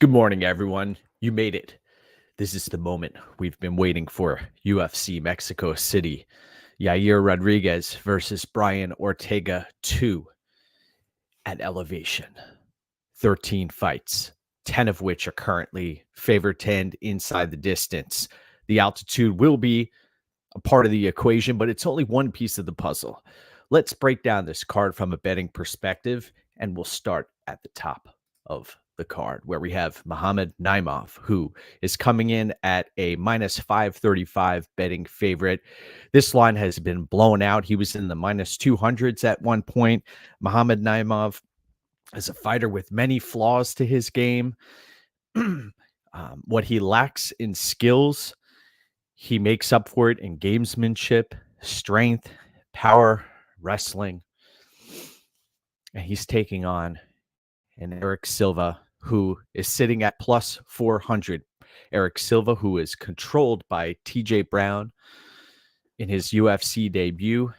Good morning, everyone. You made it. This is the moment we've been waiting for. UFC Mexico City. Yair Rodriguez versus Brian Ortega 2 at elevation. 13 fights, 10 of which are currently favored to end inside the distance. The altitude will be a part of the equation, but it's only one piece of the puzzle. Let's break down this card from a betting perspective, and we'll start at the top of the card where we have Muhammad Naimov, who is coming in at a minus 535 betting favorite. This line has been blown out. He was in the minus 200s at one point. Muhammad Naimov is a fighter with many flaws to his game. What he lacks in skills, he makes up for it in gamesmanship, strength, power, wrestling. And he's taking on an Eric Silva who is sitting at plus 400. Eric Silva, who is controlled by TJ Brown in his UFC debut.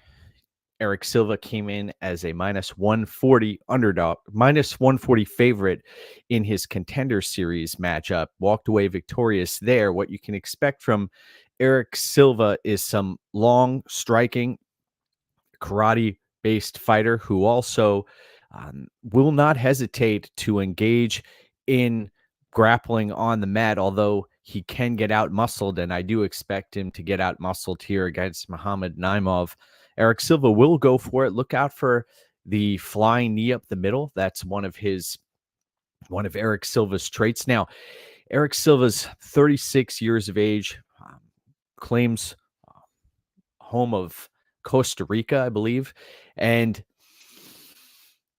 Eric Silva came in as a minus 140 underdog, minus 140 favorite in his Contender Series matchup. Walked away victorious there. What you can expect from Eric Silva is some long striking, karate-based fighter who also will not hesitate to engage in grappling on the mat, although he can get out-muscled, and I do expect him to get out-muscled here against Muhammad Naimov. Eric Silva will go for it. Look out for the flying knee up the middle. That's one of Eric Silva's traits. Now, Eric Silva's 36 years of age, claims home of Costa Rica, I believe. And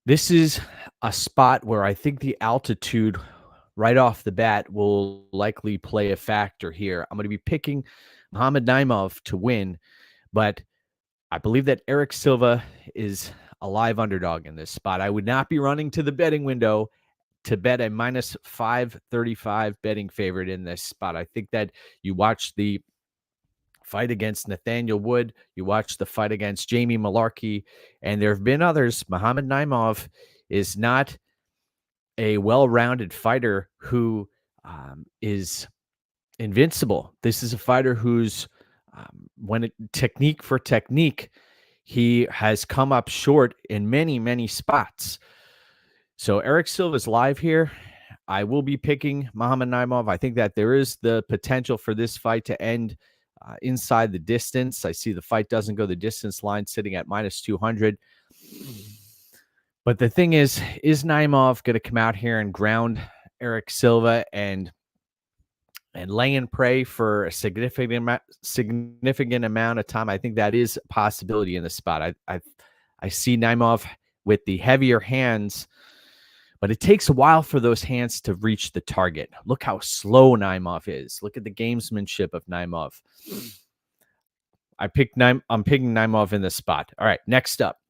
this is a spot where I think the altitude right off the bat will likely play a factor here. I'm going to be picking Muhammad Naimov to win, but I believe that Eric Silva is a live underdog in this spot. I would not be running to the betting window to bet a minus 535 betting favorite in this spot. I think that you watch the fight against Nathaniel Wood, you watch the fight against Jamie Malarkey, and there have been others. Muhammad Naimov is not a well-rounded fighter who is invincible. This is a fighter who's, technique for technique, he has come up short in many, many spots. So Eric Silva's live here. I will be picking Muhammad Naimov. I think that there is the potential for this fight to end inside the distance. I see the fight doesn't go the distance line sitting at minus 200. But the thing is Naimov going to come out here and ground Eric Silva and lay and pray for a significant amount of time? I think that is a possibility in the spot. I see Naimov with the heavier hands, but it takes a while for those hands to reach the target. Look how slow Naimov is. Look at the gamesmanship of Naimov. I'm picking Naimov in this spot. All right, next up,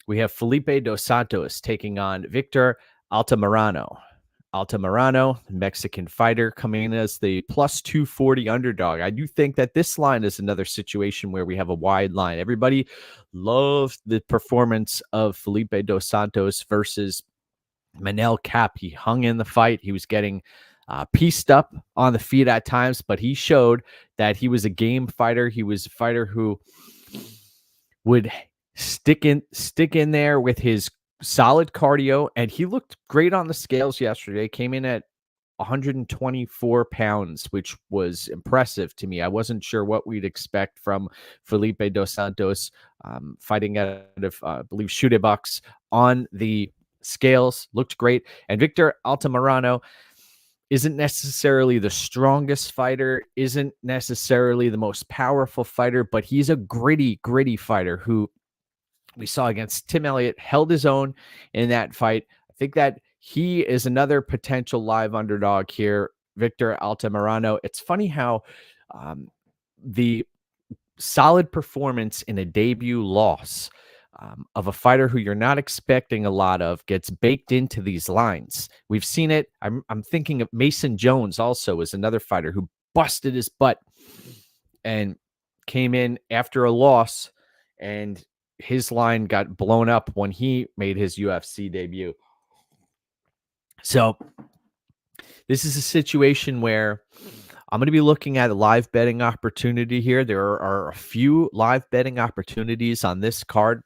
we have Felipe Dos Santos taking on Victor Altamirano. Altamirano, Mexican fighter, coming in as the plus 240 underdog. I do think that this line is another situation where we have a wide line. Everybody loved the performance of Felipe Dos Santos versus Manel Cap. He hung in the fight. He was getting pieced up on the feet at times, but he showed that he was a game fighter. He was a fighter who would stick in there with his solid cardio, and he looked great on the scales yesterday. Came in at 124 pounds, which was impressive to me. I wasn't sure what we'd expect from Felipe Dos Santos fighting out of, I believe, Shooter Bucks on the scales. Looked great. And Victor Altamirano isn't necessarily the strongest fighter, isn't necessarily the most powerful fighter, but he's a gritty fighter who we saw against Tim Elliott, held his own in that fight. I think that he is another potential live underdog here, Victor Altamirano. It's funny how the solid performance in a debut loss of a fighter who you're not expecting a lot of gets baked into these lines. We've seen it. I'm thinking of Mason Jones also as another fighter who busted his butt and came in after a loss, and his line got blown up when he made his UFC debut. So This is a situation where I'm going to be looking at a live betting opportunity here. There are a few live betting opportunities on this card.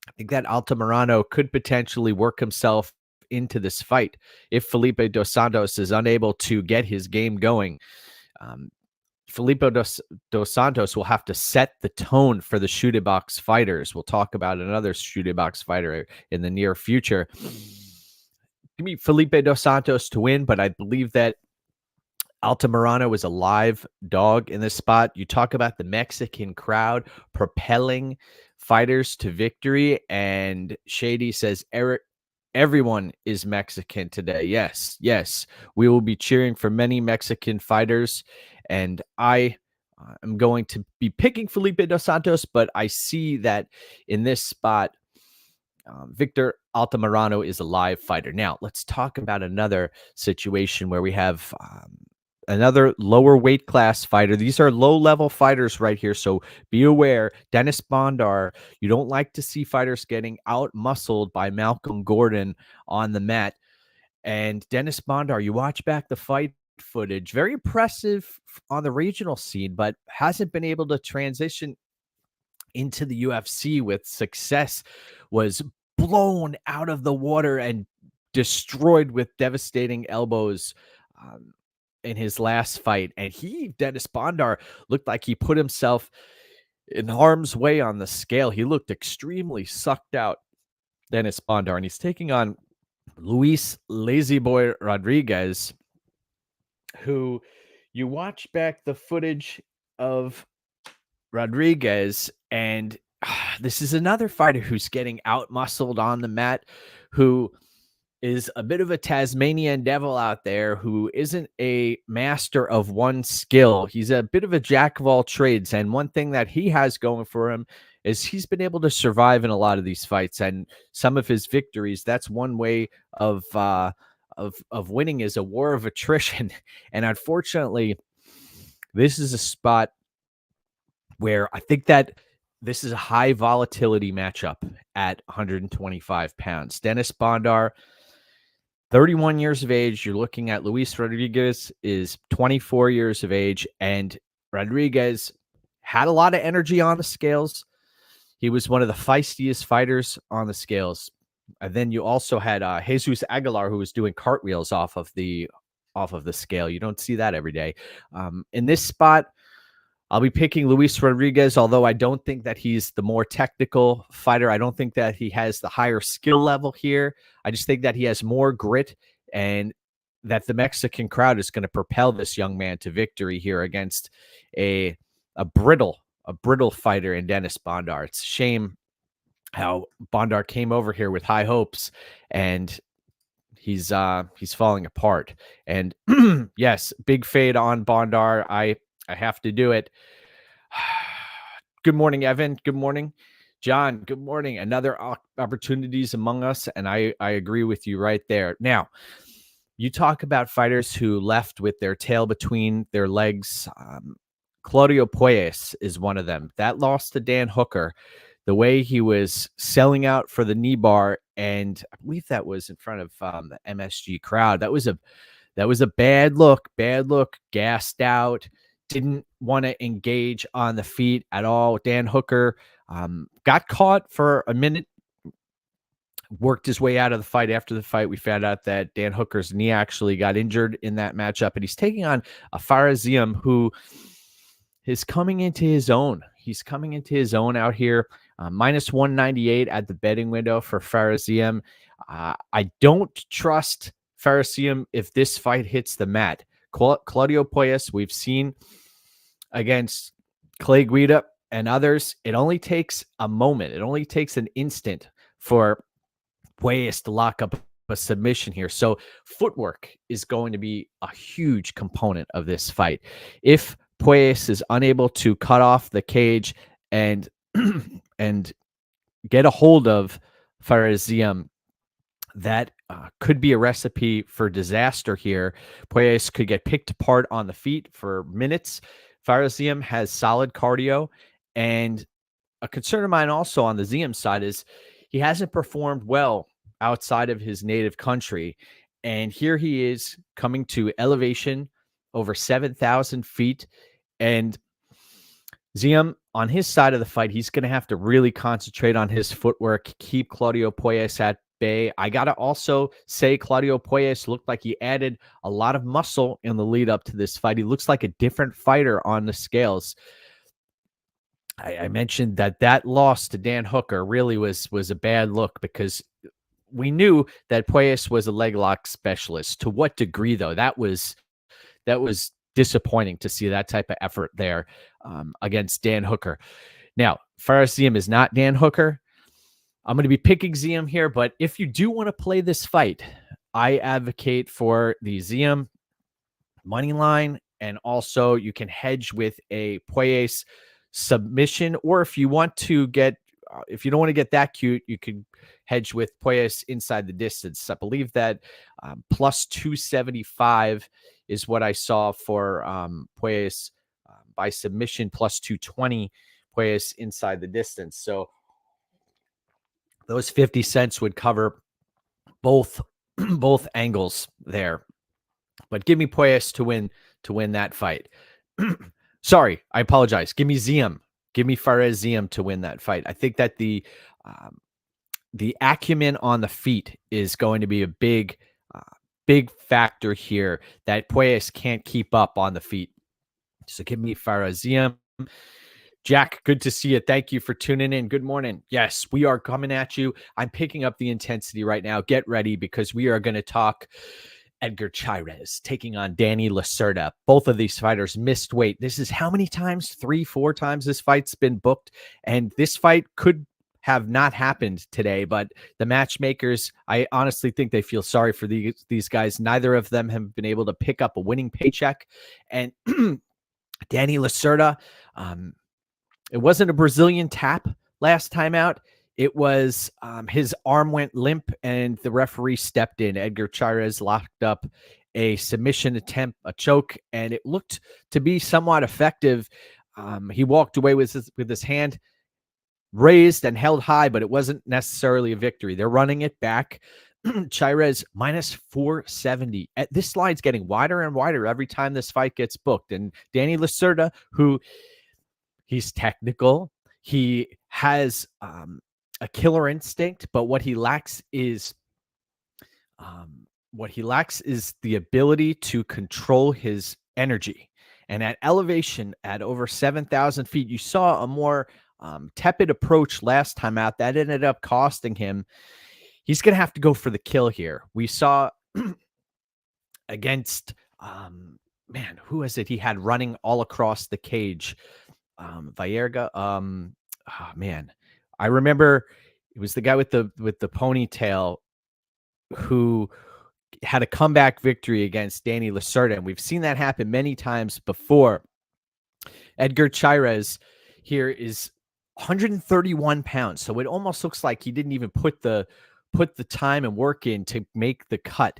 I think that Altamirano could potentially work himself into this fight if Felipe dos Santos is unable to get his game going. Um, Felipe dos Santos will have to set the tone for the shoot box fighters. We'll talk about another shoot box fighter in the near future. Give me Felipe dos Santos to win, but I believe that Altamirano is a live dog in this spot. You talk about the Mexican crowd propelling fighters to victory, and Shady says, Eric, everyone is Mexican today. Yes, yes. We will be cheering for many Mexican fighters, and I am going to be picking Felipe dos Santos, but I see that in this spot, Victor Altamirano is a live fighter. Now, let's talk about another situation where we have another lower weight class fighter. These are low-level fighters right here, so be aware. Dennis-Bondar, you don't like to see fighters getting out-muscled by Malcolm Gordon on the mat. And Dennis-Bondar, you watch back the fight footage, very impressive on the regional scene, but hasn't been able to transition into the UFC with success, was blown out of the water and destroyed with devastating elbows in his last fight. And Dennis-Bondar, looked like he put himself in harm's way on the scale. He looked extremely sucked out, Dennis-Bondar, and he's taking on Luis Lazy Boy Rodriguez, who you watch back the footage of Rodriguez, and this is another fighter who's getting out-muscled on the mat, who is a bit of a Tasmanian devil out there, who isn't a master of one skill. He's a bit of a jack of all trades, and one thing that he has going for him is he's been able to survive in a lot of these fights, and some of his victories, that's one way of winning, is a war of attrition. And unfortunately, this is a spot where I think that this is a high volatility matchup at 125 pounds. Dennis-Bondar, 31 years of age. You're looking at Luis Rodriguez is 24 years of age, and Rodriguez had a lot of energy on the scales. He was one of the feistiest fighters on the scales. And then you also had Jesus Aguilar, who was doing cartwheels off of the scale. You don't see that every day. In this spot, I'll be picking Luis Rodriguez, although I don't think that he's the more technical fighter. I don't think that he has the higher skill level here. I just think that he has more grit, and that the Mexican crowd is going to propel this young man to victory here against a brittle fighter in Dennis-Bondar. It's a shame how Bondar came over here with high hopes, and he's falling apart. And yes, big fade on Bondar. I have to do it. Good morning, Evan. Good morning, John. Good morning. Another opportunities among us, and I agree with you right there. Now, you talk about fighters who left with their tail between their legs. Claudio Puelles is one of them. That loss to Dan Hooker, the way he was selling out for the knee bar, and I believe that was in front of the MSG crowd. That was a bad look, gassed out, didn't want to engage on the feet at all. Dan Hooker got caught for a minute, worked his way out of the fight. After the fight, we found out that Dan Hooker's knee actually got injured in that matchup, and he's taking on a Ziam, who is coming into his own. He's coming into his own out here. Minus 198 at the betting window for Ziam. I don't trust Ziam if this fight hits the mat. Claudio Puelles, we've seen against Clay Guida and others, it only takes a moment. It only takes an instant for Puelles to lock up a submission here. So footwork is going to be a huge component of this fight. If Puelles is unable to cut off the cage and get a hold of Ziam, that could be a recipe for disaster here. Puelles could get picked apart on the feet for minutes. Ziam has solid cardio, and a concern of mine also on the Ziam side is he hasn't performed well outside of his native country. And here he is coming to elevation over 7,000 feet. And Ziam, on his side of the fight, he's going to have to really concentrate on his footwork, keep Claudio Puelles at bay. I got to also say Claudio Puelles looked like he added a lot of muscle in the lead up to this fight. He looks like a different fighter on the scales. I mentioned that loss to Dan Hooker really was a bad look, because we knew that Puelles was a leg lock specialist. To what degree, though? That was disappointing to see that type of effort there against Dan Hooker. Now, Fares Ziam is not Dan Hooker. I'm going to be picking Ziam here, but if you do want to play this fight, I advocate for the Ziam money line, and also you can hedge with a Puelles submission, or if you want to get, if you don't want to get that cute, you could hedge with Puelles inside the distance. I believe that plus 275 is what I saw for Puelles by submission, plus 220 Puelles inside the distance. So those 50 cents would cover both angles there. But give me Puelles to win that fight. Sorry, I apologize. Give me Ziam. Give me Fares Ziam to win that fight. I think that the acumen on the feet is going to be a big factor here that Puelles can't keep up on the feet. So give me Fares Ziam. Jack, good to see you. Thank you for tuning in. Good morning. Yes, we are coming at you. I'm picking up the intensity right now. Get ready, because we are going to talk Edgar Chairez taking on Danny Lacerda. Both of these fighters missed weight. This is how many times? 3-4 times this fight's been booked. And this fight could have not happened today, but the matchmakers, I honestly think they feel sorry for these guys. Neither of them have been able to pick up a winning paycheck. And Danny Lacerda, it wasn't a Brazilian tap last time out. It was his arm went limp and the referee stepped in. Edgar Chairez locked up a submission attempt, a choke, and it looked to be somewhat effective. He walked away with his hand raised and held high, but it wasn't necessarily a victory. They're running it back. Chairez minus 470. This line's getting wider and wider every time this fight gets booked. And Danny Lacerda, who he's technical, he has a killer instinct, but what he lacks is the ability to control his energy. And at elevation at over 7,000 feet, you saw a more tepid approach last time out. That ended up costing him. He's going to have to go for the kill here. We saw against, man, who is it he had running all across the cage? Vierga. Oh, man. I remember it was the guy with the ponytail who had a comeback victory against Danny Lacerda, and we've seen that happen many times before. Edgar Chairez here is 131 pounds, so it almost looks like he didn't even put the time and work in to make the cut.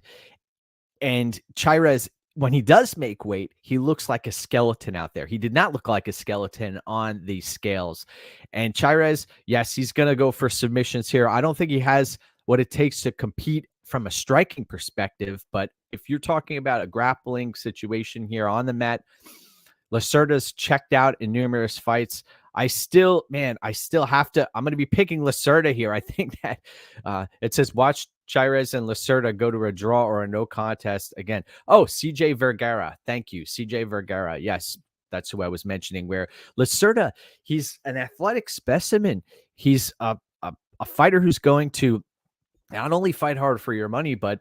And Chairez, when he does make weight, he looks like a skeleton out there. He did not look like a skeleton on the scales. And Chairez, yes, he's going to go for submissions here. I don't think he has what it takes to compete from a striking perspective, but if you're talking about a grappling situation here on the mat, Lacerda's checked out in numerous fights. I still have to, I'm going to be picking Lacerda here. I think that it says watch Chairez and Lacerda go to a draw or a no contest again. Oh, CJ Vergara. Thank you. CJ Vergara. Yes, that's who I was mentioning, where Lacerda, he's an athletic specimen. He's a fighter who's going to not only fight hard for your money, but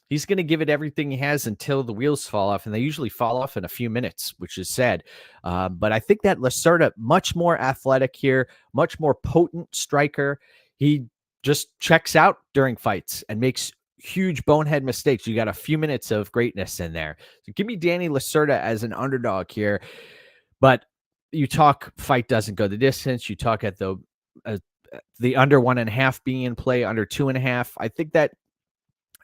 he's going to give it everything he has until the wheels fall off, and they usually fall off in a few minutes, which is sad. But I think that Lacerda, much more athletic here, much more potent striker. He just checks out during fights and makes huge bonehead mistakes. You got a few minutes of greatness in there. So give me Danny Lacerda as an underdog here. But you talk fight doesn't go the distance. You talk at the under 1.5 being in play, under 2.5. I think that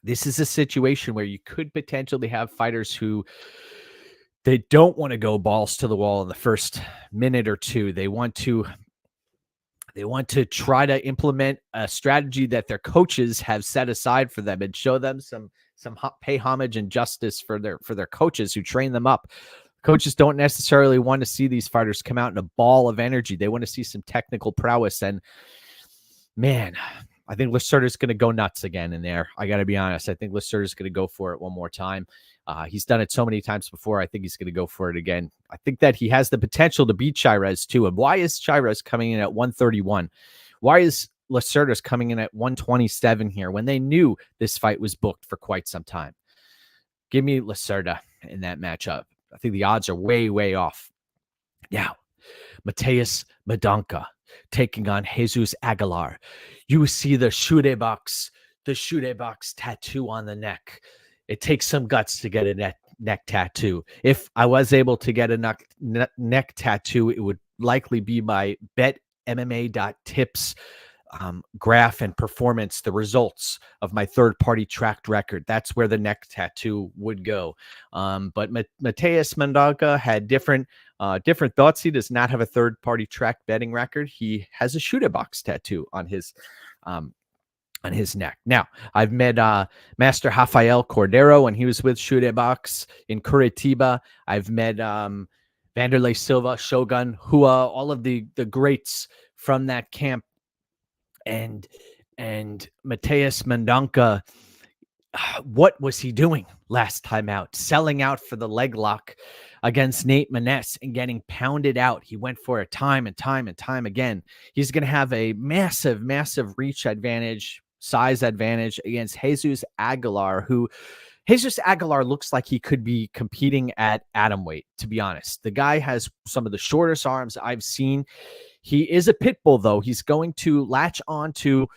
this is a situation where you could potentially have fighters who they don't want to go balls to the wall in the first minute or two. They want to try to implement a strategy that their coaches have set aside for them and show them some pay homage and justice for their coaches who train them up. Coaches don't necessarily want to see these fighters come out in a ball of energy. They want to see some technical prowess. And man, I think Lacerda's going to go nuts again in there. I got to be honest. I think Lacerda's going to go for it one more time. He's done it so many times before. I think he's going to go for it again. I think that he has the potential to beat Chairez too. And why is Chairez coming in at 131? Why is Lacerda's coming in at 127 here when they knew this fight was booked for quite some time? Give me Lacerda in that matchup. I think the odds are way, way off. Now, Mateus Mendonca taking on Jesus Aguilar. You see the Shure box tattoo on the neck. It takes some guts to get a neck tattoo. If I was able to get a neck tattoo, it would likely be my betmma.tips graph and performance, the results of my third-party tracked record. That's where the neck tattoo would go. But Mateus Mendonca had different thoughts. He does not have a third-party tracked betting record. He has a Shure box tattoo on his neck. Now, I've met Master Rafael Cordero when he was with Shure box in Curitiba. I've met Vanderlei Silva, Shogun, Hua, all of the greats from that camp. And Mateus Mendonca, what was he doing last time out? Selling out for the leg lock against Nate Maness and getting pounded out. He went for it time and time again. He's going to have a massive, massive reach advantage, size advantage against Jesus Aguilar, who Jesus Aguilar looks like he could be competing at atomweight, to be honest. The guy has some of the shortest arms I've seen. He is a pit bull, though. He's going to latch on to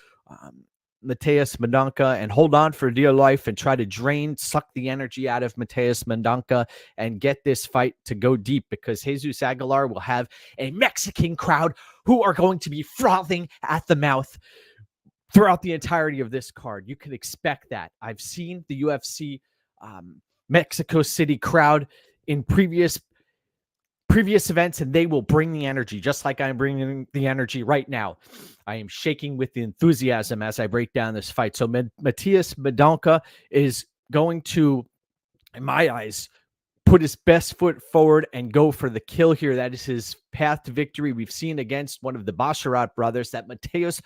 Mateus Mendonca and hold on for dear life and try to suck the energy out of Mateus Mendonca and get this fight to go deep, because Jesus Aguilar will have a Mexican crowd who are going to be frothing at the mouth throughout the entirety of this card. You can expect that. I've seen the UFC Mexico City crowd in previous events, and they will bring the energy, just like I'm bringing the energy right now. I am shaking with the enthusiasm as I break down this fight. So Mateus Mendonca is going to, in my eyes, put his best foot forward and go for the kill here. That is his path to victory. We've seen against one of the Basharat brothers that Mateus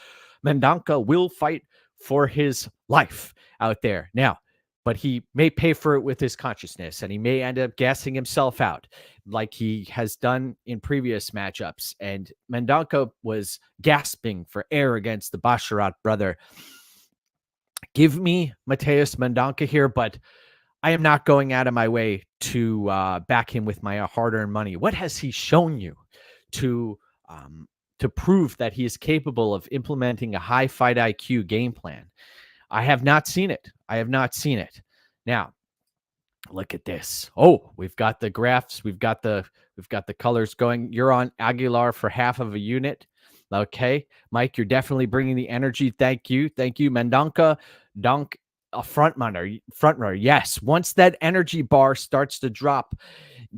Mendonca will fight for his life out there. Now, but he may pay for it with his consciousness, and he may end up gassing himself out like he has done in previous matchups. And Mendonca was gasping for air against the Basharat brother. Give me Mateus Mendonca here, but I am not going out of my way to back him with my hard-earned money. What has he shown you to prove that he is capable of implementing a high fight IQ game plan? I have not seen it. Now, look at this. Oh, we've got the graphs. We've got the colors going. You're on Aguilar for half of a unit. Okay, Mike, you're definitely bringing the energy. Thank you. Mendonca, Dunk, a front runner. Yes. Once that energy bar starts to drop,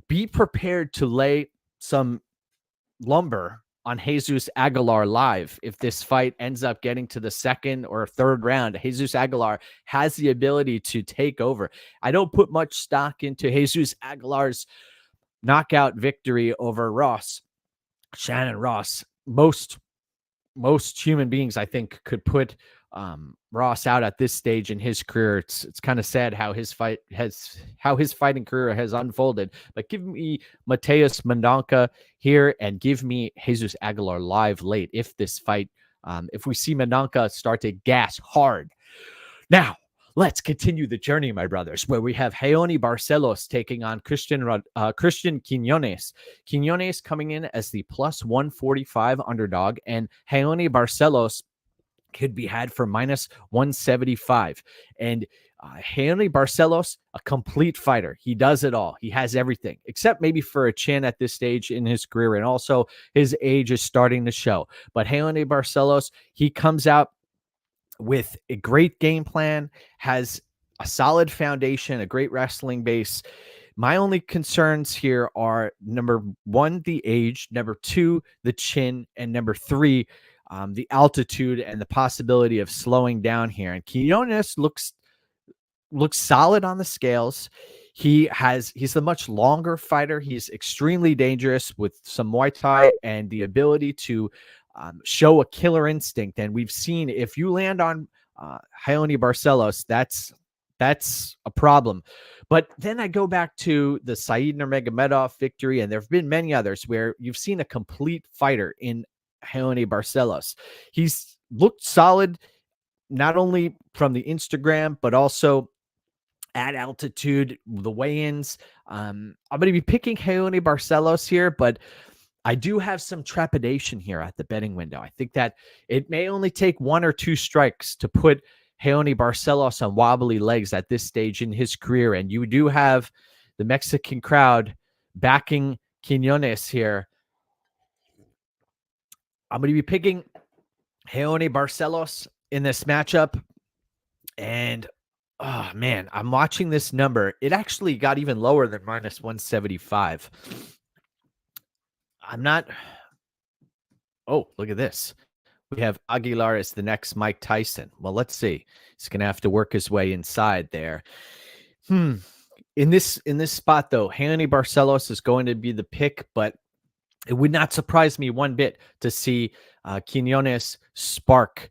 be prepared to lay some lumber on Jesus Aguilar live. If this fight ends up getting to the second or third round, Jesus Aguilar has the ability to take over. I don't put much stock into Jesus Aguilar's knockout victory over Shannon Ross. Most human beings, I think, could put Ross out at this stage in his career. It's kind of sad how his fighting career has unfolded. But give me Mateus Mendonca here, and give me Jesus Aguilar live late if this fight, if we see Mendonca start to gas hard. Now, let's continue the journey, my brothers, where we have Raoni Barcelos taking on Christian Quinonez. Quinonez coming in as the plus 145 underdog, and Raoni Barcelos could be had for minus 175. And Raoni Barcelos, a complete fighter. He does it all. He has everything, except maybe for a chin at this stage in his career. And also his age is starting to show. But Raoni Barcelos, he comes out with a great game plan, has a solid foundation, a great wrestling base. My only concerns here are, number one, the age, number two, the chin, and number three, the altitude and the possibility of slowing down here. And Quinonez looks looks solid on the scales. He's the much longer fighter. He's extremely dangerous with some Muay Thai and the ability to show a killer instinct. And we've seen if you land on Raoni Barcelos, that's a problem. But then I go back to the Said Nurmagomedov victory, and there have been many others where you've seen a complete fighter in Raoni Barcelos. He's looked solid, not only from the Instagram, but also at altitude, the weigh-ins. I'm going to be picking Raoni Barcelos here, but I do have some trepidation here at the betting window. I think that it may only take 1 or 2 strikes to put Raoni Barcelos on wobbly legs at this stage in his career. And you do have the Mexican crowd backing Quinonez here. I'm going to be picking Raoni Barcelos in this matchup. And, oh, man, I'm watching this number. It actually got even lower than minus 175. I'm not. Oh, look at this. We have Aguilar as the next Mike Tyson. Well, let's see. He's going to have to work his way inside there. In this spot, though, Raoni Barcelos is going to be the pick, but it would not surprise me one bit to see Quinonez spark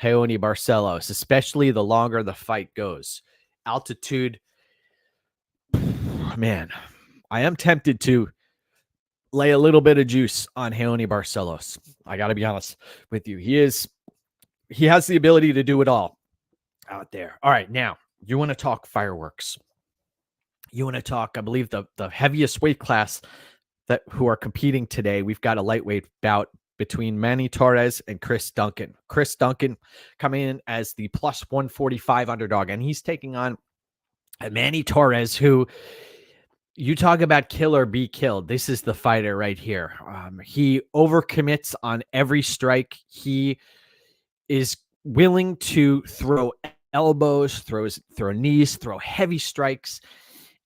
Raoni Barcelos, especially the longer the fight goes. Altitude, man, I am tempted to lay a little bit of juice on Raoni Barcelos. I got to be honest with you. He has the ability to do it all out there. All right, now you want to talk fireworks. You want to talk, I believe, the heaviest weight class who are competing today. We've got a lightweight bout between Manny Torres and Chris Duncan. Chris Duncan coming in as the plus 145 underdog, and he's taking on Manny Torres, who, you talk about kill or be killed. This is the fighter right here. He overcommits on every strike. He is willing to throw elbows, throw knees, throw heavy strikes,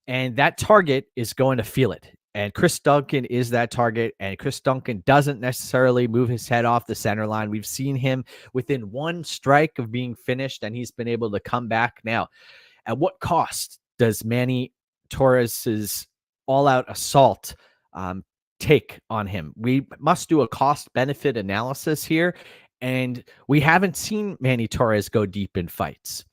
and that target is going to feel it. And Chris Duncan is that target, and Chris Duncan doesn't necessarily move his head off the center line. We've seen him within 1 strike of being finished, and he's been able to come back. Now, at what cost does Manny Torres's all-out assault take on him? We must do a cost-benefit analysis here, and we haven't seen Manny Torres go deep in fights.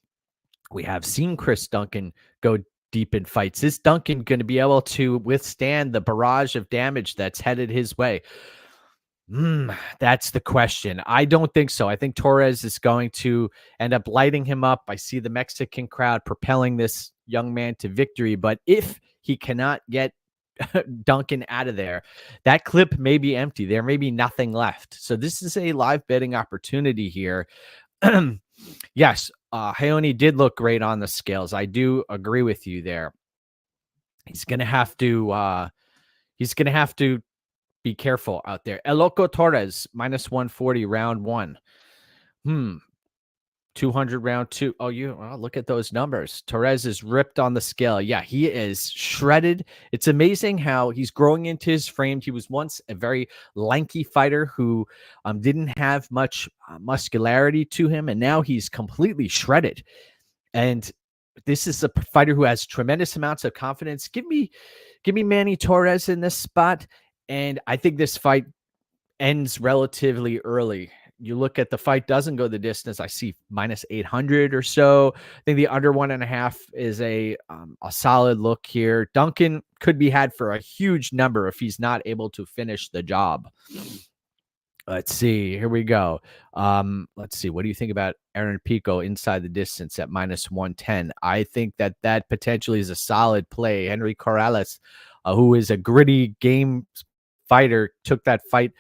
We have seen Chris Duncan go deep in fights. Is Duncan going to be able to withstand the barrage of damage that's headed his way? That's the question. I don't think so. I think Torres is going to end up lighting him up. I see the Mexican crowd propelling this young man to victory, but if he cannot get Duncan out of there, that clip may be empty. There may be nothing left. So this is a live betting opportunity here. Yes, Raoni did look great on the scales. I do agree with you there. He's gonna have to be careful out there. El Loco Torres minus 140 round 1. 200 round 2. Oh, look at those numbers. Torres is ripped on the scale. Yeah, he is shredded. It's amazing how he's growing into his frame. He was once a very lanky fighter who didn't have much muscularity to him, and now he's completely shredded. And this is a fighter who has tremendous amounts of confidence. Give me Manny Torres in this spot, and I think this fight ends relatively early. You look at the fight doesn't go the distance. I see minus 800 or so. I think the under 1.5 is a solid look here. Duncan could be had for a huge number if he's not able to finish the job. Let's see. Here we go. Let's see. What do you think about Aaron Pico inside the distance at minus 110? I think that potentially is a solid play. Henry Corrales, who is a gritty game fighter, took that fight,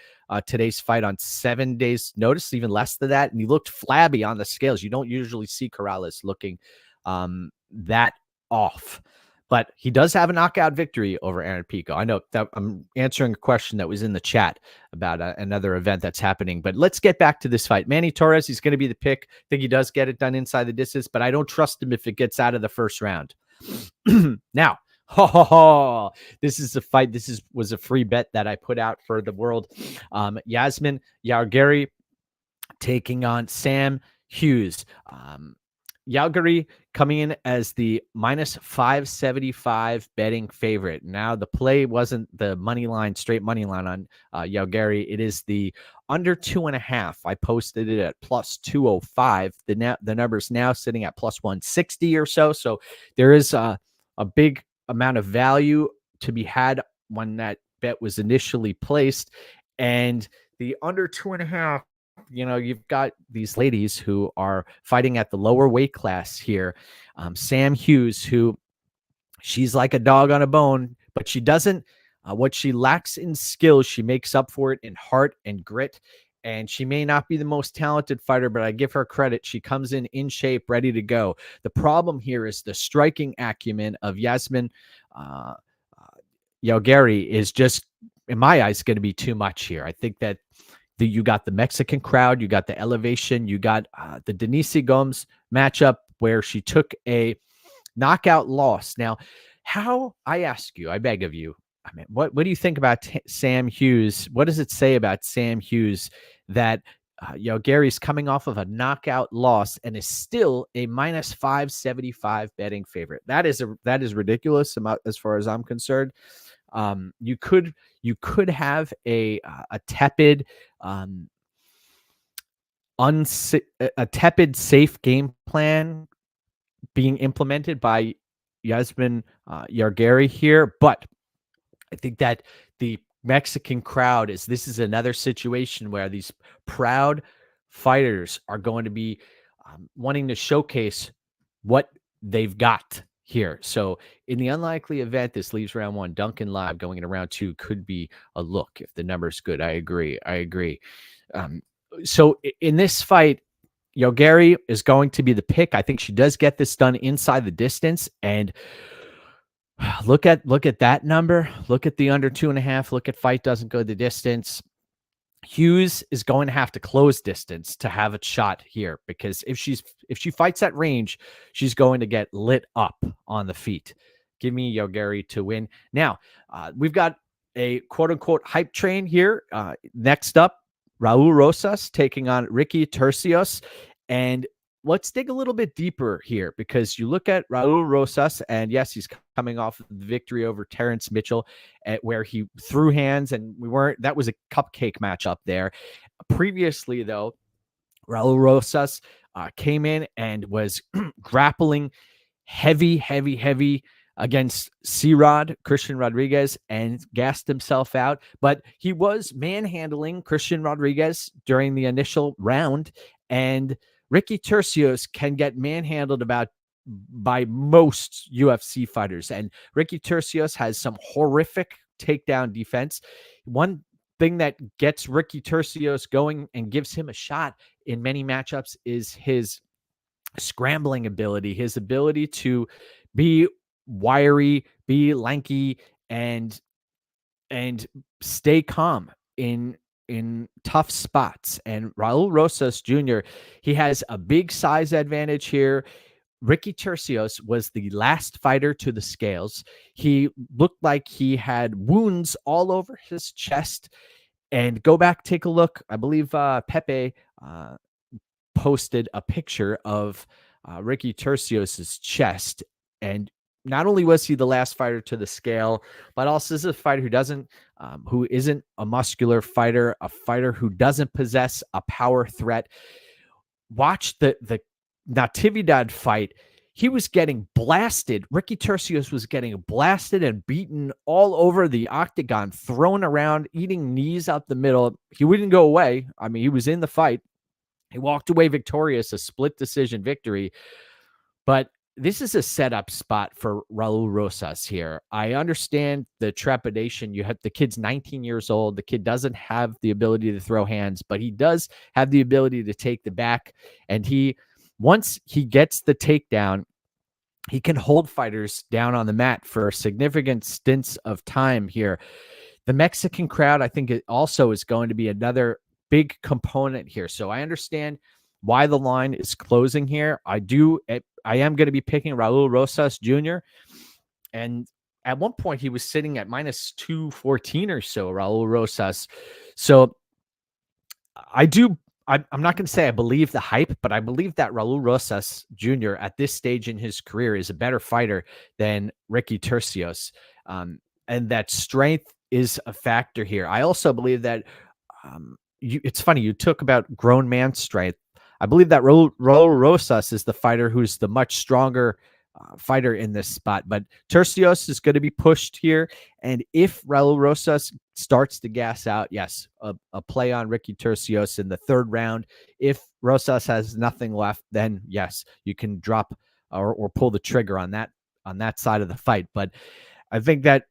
today's fight, on 7 days notice, even less than that, and he looked flabby on the scales. You don't usually see Corrales looking that off, but he does have a knockout victory over Aaron Pico. I know that I'm answering a question that was in the chat about another event that's happening, but let's get back to this fight. Manny Torres, he's going to be the pick. I think he does get it done inside the distance, but I don't trust him if it gets out of the first round. Now, this is a fight. Was a free bet that I put out for the world. Yasmin Jauregui taking on Sam Hughes. Jauregui coming in as the minus 575 betting favorite. Now, the play wasn't the money line, straight money line on Jauregui. It is the under 2.5. I posted it at plus 205. The number's now sitting at plus 160 or so. So there is a big amount of value to be had when that bet was initially placed. And the under 2.5, you've got these ladies who are fighting at the lower weight class here. Sam Hughes, who she's like a dog on a bone, but she doesn't, what she lacks in skill, she makes up for it in heart and grit. And she may not be the most talented fighter, but I give her credit. She comes in shape, ready to go. The problem here is the striking acumen of Yasmin Jauregui is just, in my eyes, going to be too much here. I think that you got the Mexican crowd, you got the elevation, you got the Denise Gomes matchup where she took a knockout loss. Now, I ask you, I beg of you, I mean, what do you think about Sam Hughes? What does it say about Sam Hughes that Jauregui's coming off of a knockout loss and is still a minus 575 betting favorite? That is ridiculous as far as I'm concerned. You could have a tepid, a tepid safe game plan being implemented by Yasmin Jauregui here, but I think that the Mexican crowd this is another situation where these proud fighters are going to be wanting to showcase what they've got here. So in the unlikely event this leaves round one, Duncan live going into round two could be a look if the number's good. I agree. So in this fight, Jauregui is going to be the pick. I think she does get this done inside the distance. And look at that number. Look at the under 2.5. Look at fight doesn't go the distance. Hughes is going to have to close distance to have a shot here, because if she fights at range, she's going to get lit up on the feet. Give me Jauregui to win. Now, we've got a quote-unquote hype train here. Next up, Raul Rosas taking on Rodriguez-Turcios. And let's dig a little bit deeper here, because you look at Raul Rosas, and yes, he's coming off the victory over Terrence Mitchell, where he threw hands, and that was a cupcake matchup there. Previously, though, Raul Rosas came in and was grappling heavy against C-Rod, Christian Rodriguez, and gassed himself out. But he was manhandling Christian Rodriguez during the initial round, and Rodriguez-Turcios can get manhandled by most UFC fighters. And Rodriguez-Turcios has some horrific takedown defense. One thing that gets Rodriguez-Turcios going and gives him a shot in many matchups is his scrambling ability, his ability to be wiry, be lanky, and stay calm in tough spots. And Raul Rosas Jr., he has a big size advantage here. Rodriguez-Turcios was the last fighter to the scales. He looked like he had wounds all over his chest. And go back, take a look. I believe Pepe posted a picture of Rodriguez-Turcios' chest. And not only was he the last fighter to the scale, but also is a fighter who isn't a muscular fighter, a fighter who doesn't possess a power threat. Watch the Natividad fight. He was getting blasted. Rodriguez-Turcios was getting blasted and beaten all over the octagon, thrown around, eating knees out the middle. He wouldn't go away. I mean, he was in the fight. He walked away victorious, a split decision victory. But this is a setup spot for Raul Rosas here. I understand the trepidation. The kid's 19 years old. The kid doesn't have the ability to throw hands, but he does have the ability to take the back. And once he gets the takedown, he can hold fighters down on the mat for significant stints of time here. The Mexican crowd, I think, it also is going to be another big component here. So I understand why the line is closing here. I am going to be picking Raul Rosas Jr. And at one point he was sitting at minus 214 or so, Raul Rosas. So I do I'm not going to say I believe the hype, but I believe that Raul Rosas Jr. at this stage in his career is a better fighter than Ricky Turcios, and that strength is a factor here. I also believe that it's funny you took about grown man strength. I believe that Raul Rosas is the fighter who's the much stronger fighter in this spot, but Turcios is going to be pushed here. And if Raul Rosas starts to gas out, yes, a play on Ricky Turcios in the third round. If Rosas has nothing left, then yes, you can drop or pull the trigger on that side of the fight. But I think that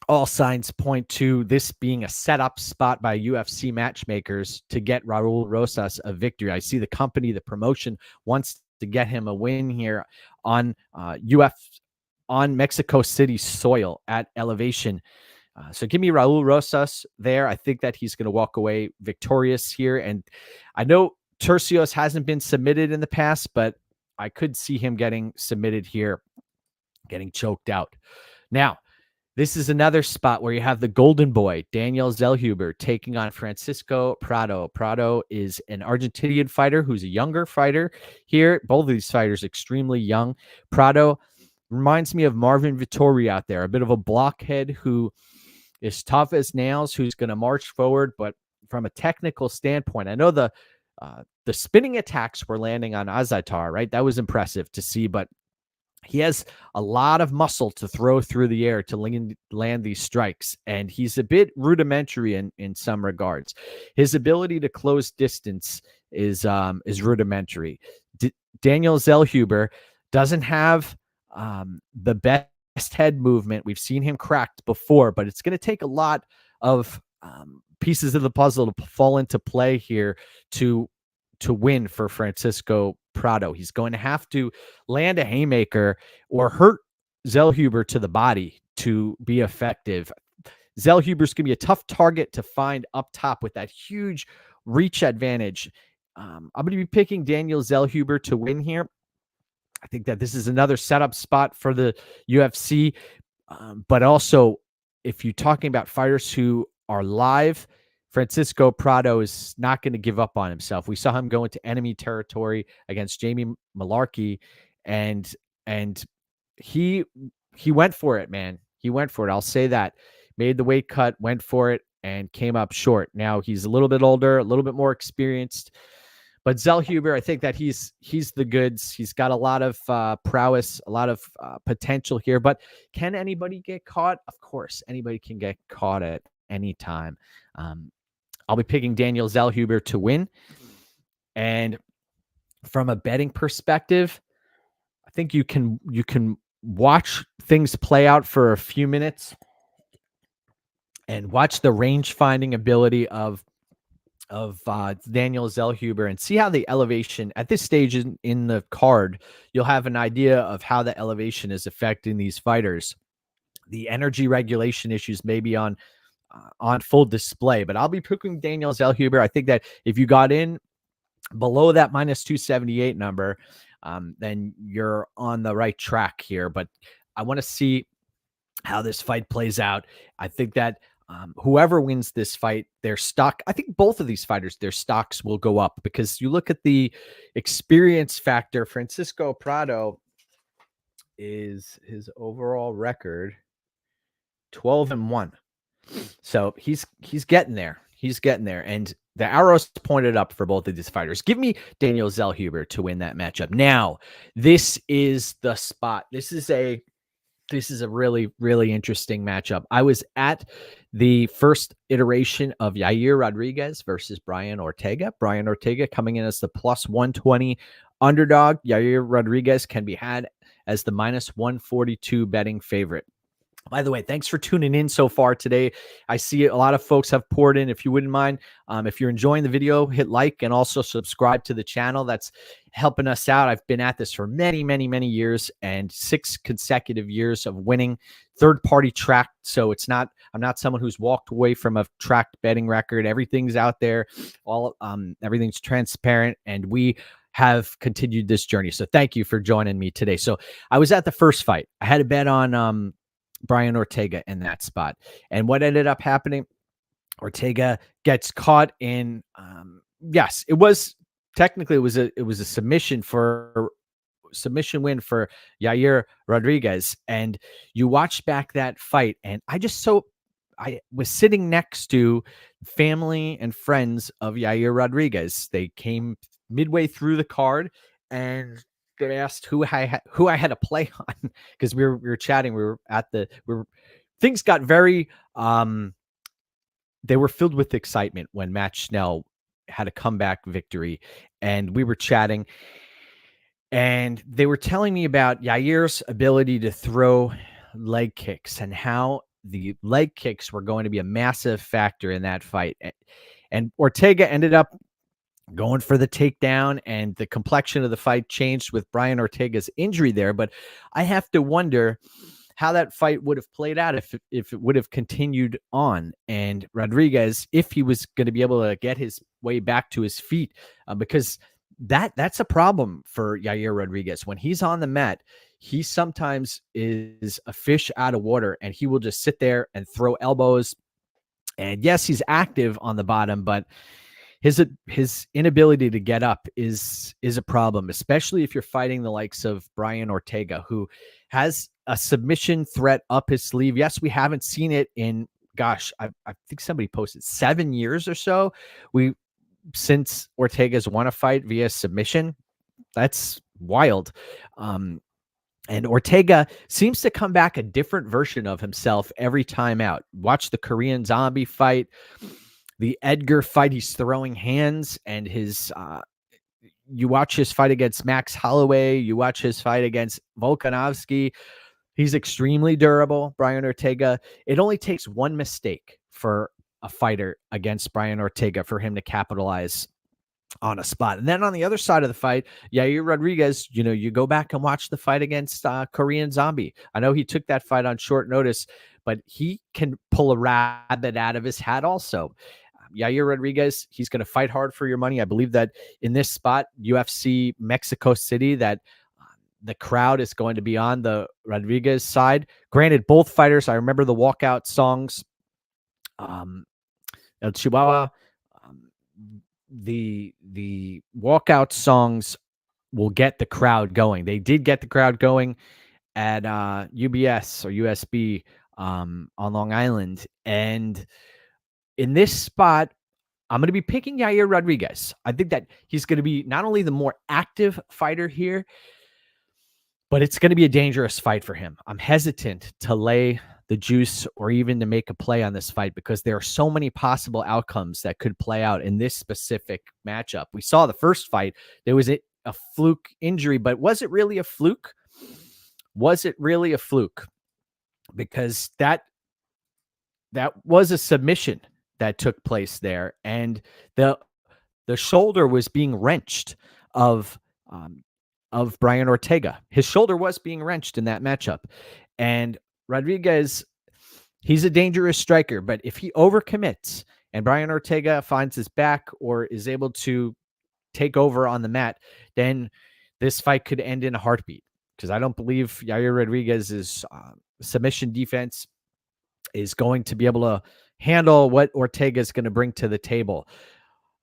all signs point to this being a setup spot by UFC matchmakers to get Raul Rosas a victory. I see the company, the promotion wants to get him a win here on on Mexico City soil at Elevation. So give me Raul Rosas there. I think that he's going to walk away victorious here. And I know Turcios hasn't been submitted in the past, but I could see him getting submitted here, getting choked out. Now, this is another spot where you have the golden boy, Daniel Zellhuber, taking on Francisco Prado. Prado is an Argentinian fighter who's a younger fighter here. Both of these fighters extremely young. Prado reminds me of Marvin Vittori out there, a bit of a blockhead who is tough as nails, who's going to march forward. But from a technical standpoint, I know the spinning attacks were landing on Azatar, right? That was impressive to see, but he has a lot of muscle to throw through the air to land these strikes, and he's a bit rudimentary in some regards. His ability to close distance is rudimentary. Daniel Zellhuber doesn't have the best head movement. We've seen him cracked before, but it's going to take a lot of pieces of the puzzle to fall into play here to win for Francisco Prado. He's going to have to land a haymaker or hurt Zellhuber to the body to be effective. Zellhuber's going to be a tough target to find up top with that huge reach advantage. I'm going to be picking Daniel Zellhuber to win here. I think that this is another setup spot for the UFC, but also if you're talking about fighters who are live, Francisco Prado is not going to give up on himself. We saw him go into enemy territory against Jamie Malarkey, and he went for it, man. He went for it. I'll say that. Made the weight cut, went for it, and came up short. Now he's a little bit older, a little bit more experienced. But Zellhuber, I think that he's the goods. He's got a lot of prowess, a lot of potential here. But can anybody get caught? Of course, anybody can get caught at any time. I'll be picking Daniel Zellhuber to win. And from a betting perspective, I think you can watch things play out for a few minutes and watch the range finding ability of Daniel Zellhuber and see how the elevation at this stage in the card, you'll have an idea of how the elevation is affecting these fighters. The energy regulation issues may be on full display, but I'll be picking Daniel Zellhuber. I think that if you got in below that minus 278 number, then you're on the right track here. But I want to see how this fight plays out. I think that whoever wins this fight, their stock, I think both of these fighters, their stocks will go up because you look at the experience factor. Francisco Prado is his overall record 12-1. So he's getting there. He's getting there. And the arrows pointed up for both of these fighters. Give me Daniel Zellhuber to win that matchup. Now, this is the spot. This is a really, really interesting matchup. I was at the first iteration of Yair Rodriguez versus Brian Ortega. Brian Ortega coming in as the plus 120 underdog. Yair Rodriguez can be had as the minus 142 betting favorite. By the way, thanks for tuning in so far today. I see a lot of folks have poured in. If you wouldn't mind, if you're enjoying the video, hit like and also subscribe to the channel. That's helping us out. I've been at this for many, many, many years and 6 consecutive years of winning third-party tracked. So I'm not someone who's walked away from a tracked betting record. Everything's out there. Everything's transparent, and we have continued this journey. So thank you for joining me today. So I was at the first fight. I had a bet on Brian Ortega in that spot. And what ended up happening, Ortega gets caught in yes, it was technically it was a submission win for Yair Rodriguez. And you watch back that fight, and I was sitting next to family and friends of Yair Rodriguez. They came midway through the card, and they asked who I had to play on, because we were chatting. Things got very they were filled with excitement when Matt Schnell had a comeback victory, and we were chatting, and they were telling me about Yair's ability to throw leg kicks and how the leg kicks were going to be a massive factor in that fight. And Ortega ended up going for the takedown, and the complexion of the fight changed with Brian Ortega's injury there. But I have to wonder how that fight would have played out if it would have continued on, and Rodriguez, if he was going to be able to get his way back to his feet, because that's a problem for Yair Rodriguez. When he's on the mat, he sometimes is a fish out of water, and he will just sit there and throw elbows. And yes, he's active on the bottom, but his inability to get up is a problem, especially if you're fighting the likes of Brian Ortega, who has a submission threat up his sleeve. Yes, we haven't seen it in, gosh, I think somebody posted 7 years or so. Since Ortega's won a fight via submission. That's wild. And Ortega seems to come back a different version of himself every time out. Watch the Korean Zombie fight, the Edgar fight. He's throwing hands, and you watch his fight against Max Holloway. You watch his fight against Volkanovski. He's extremely durable, Brian Ortega. It only takes one mistake for a fighter against Brian Ortega for him to capitalize on a spot. And then on the other side of the fight, Yair Rodriguez, you go back and watch the fight against Korean Zombie. I know he took that fight on short notice, but he can pull a rabbit out of his hat also. Yair Rodriguez, he's going to fight hard for your money. I believe that in this spot, UFC Mexico City, that the crowd is going to be on the Rodriguez side. Granted, both fighters, I remember the walkout songs, El Chihuahua, the walkout songs will get the crowd going. They did get the crowd going at UBS or USB on Long Island. And in this spot, I'm going to be picking Yair Rodriguez. I think that he's going to be not only the more active fighter here, but it's going to be a dangerous fight for him. I'm hesitant to lay the juice or even to make a play on this fight, because there are so many possible outcomes that could play out in this specific matchup. We saw the first fight, there was a fluke injury, but was it really a fluke? Was it really a fluke? Because that was a submission that took place there, and the shoulder was being wrenched of Brian Ortega. His shoulder was being wrenched in that matchup. And Rodriguez, he's a dangerous striker, but if he overcommits and Brian Ortega finds his back or is able to take over on the mat, then this fight could end in a heartbeat, because I don't believe Yair Rodriguez's submission defense is going to be able to handle what Ortega is going to bring to the table.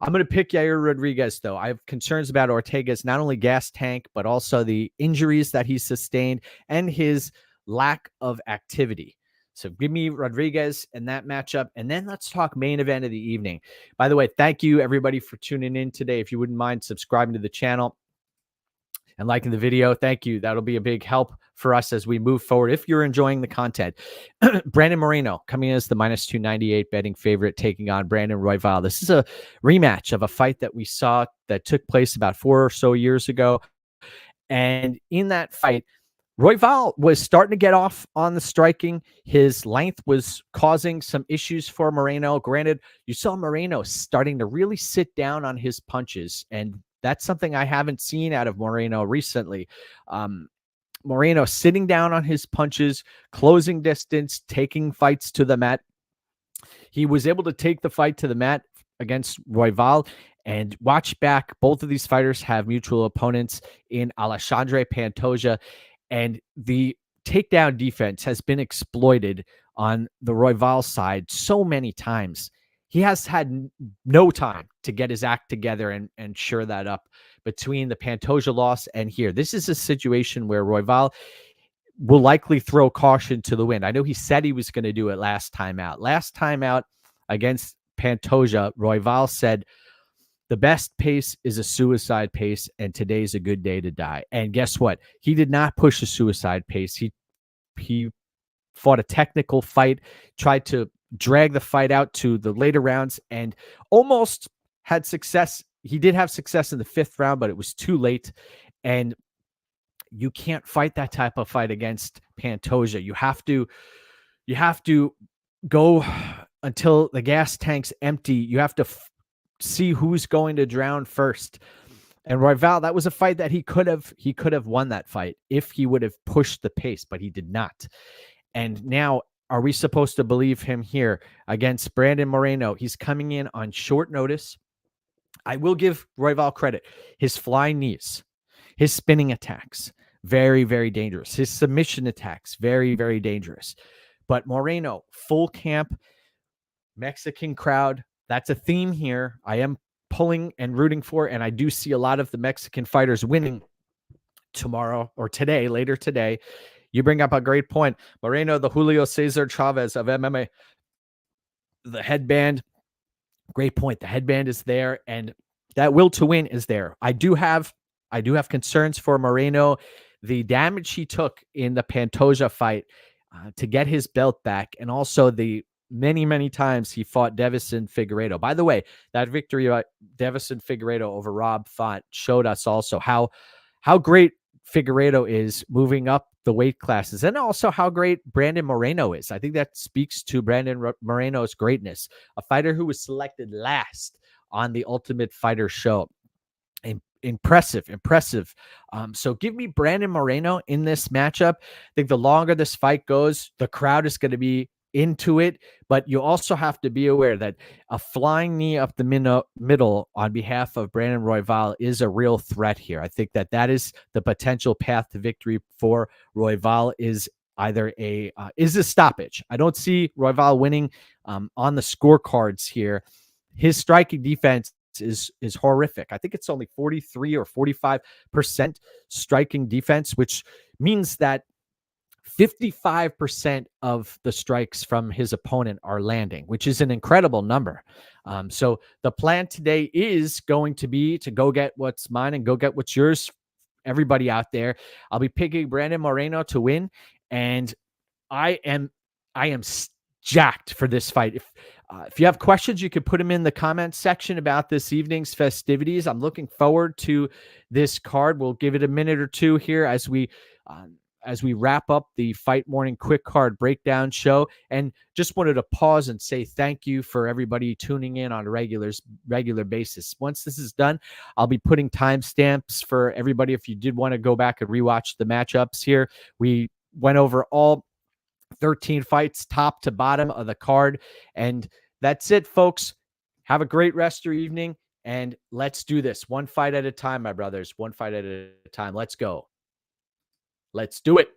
I'm going to pick Yair Rodriguez, though. I have concerns about Ortega's not only gas tank, but also the injuries that he sustained and his lack of activity. So give me Rodriguez in that matchup. And then let's talk main event of the evening. By the way, thank you, everybody, for tuning in today. If you wouldn't mind subscribing to the channel and liking the video, thank you. That'll be a big help for us as we move forward, if you're enjoying the content. Brandon Moreno coming in as the -298 betting favorite, taking on Moreno-Royval. This is a rematch of a fight that we saw that took place about 4 or so years ago. And in that fight, Royval was starting to get off on the striking. His length was causing some issues for Moreno. Granted, you saw Moreno starting to really sit down on his punches, and that's something I haven't seen out of Moreno recently. Moreno sitting down on his punches, closing distance, taking fights to the mat. He was able to take the fight to the mat against Royval, and watch back. Both of these fighters have mutual opponents in Alexandre Pantoja, and the takedown defense has been exploited on the Royval side so many times. he has had no time to get his act together and shore that up between the Pantoja loss and here. This is a situation where Royval will likely throw caution to the wind. I know he said he was going to do it last time out. Last time out against Pantoja, Royval said, the best pace is a suicide pace, and today's a good day to die. And guess what? He did not push a suicide pace. He fought a technical fight, tried to drag the fight out to the later rounds, and almost had success. He did have success in the 5th round, but it was too late. And you can't fight that type of fight against Pantoja. You have to go until the gas tank's empty. You have to see who's going to drown first. And Royval, that was a fight that he could have won that fight if he would have pushed the pace, but he did not. And now, are we supposed to believe him here against Brandon Moreno? He's coming in on short notice. I will give Royval credit. His flying knees, his spinning attacks, very, very dangerous. His submission attacks, very, very dangerous. But Moreno, full camp, Mexican crowd, that's a theme here. I am pulling and rooting for, and I do see a lot of the Mexican fighters winning tomorrow or today, later today. You bring up a great point. Moreno, the Julio Cesar Chavez of MMA, the headband, great point. The headband is there, and that will to win is there. I do have concerns for Moreno. The damage he took in the Pantoja fight to get his belt back, and also the many, many times he fought Deiveson Figueiredo. By the way, that victory by Deiveson Figueiredo over Rob Font showed us also how great Figueiredo is moving up the weight classes, and also how great Brandon Moreno is. I think that speaks to Brandon Moreno's greatness. A fighter who was selected last on the Ultimate Fighter show. Impressive. So give me Brandon Moreno in this matchup. I think the longer this fight goes, the crowd is going to be into it, but you also have to be aware that a flying knee up the middle on behalf of Brandon Royval is a real threat here. I think that is the potential path to victory for Royval is either a stoppage. I don't see Royval winning on the scorecards here. His striking defense is horrific. I think it's only 43 or 45% striking defense, which means that 55% of the strikes from his opponent are landing, which is an incredible number. So the plan today is going to be to go get what's mine and go get what's yours. Everybody out there, I'll be picking Brandon Moreno to win, and I am jacked for this fight. If you have questions, you could put them in the comments section about this evening's festivities. I'm looking forward to this card. We'll give it a minute or two here as we wrap up the Fight Morning Quick Card Breakdown show. And just wanted to pause and say thank you for everybody tuning in on a regular basis. Once this is done, I'll be putting timestamps for everybody if you did want to go back and rewatch the matchups here. We went over all 13 fights, top to bottom of the card. And that's it, folks. Have a great rest of your evening, and let's do this one fight at a time, my brothers. One fight at a time. Let's go. Let's do it.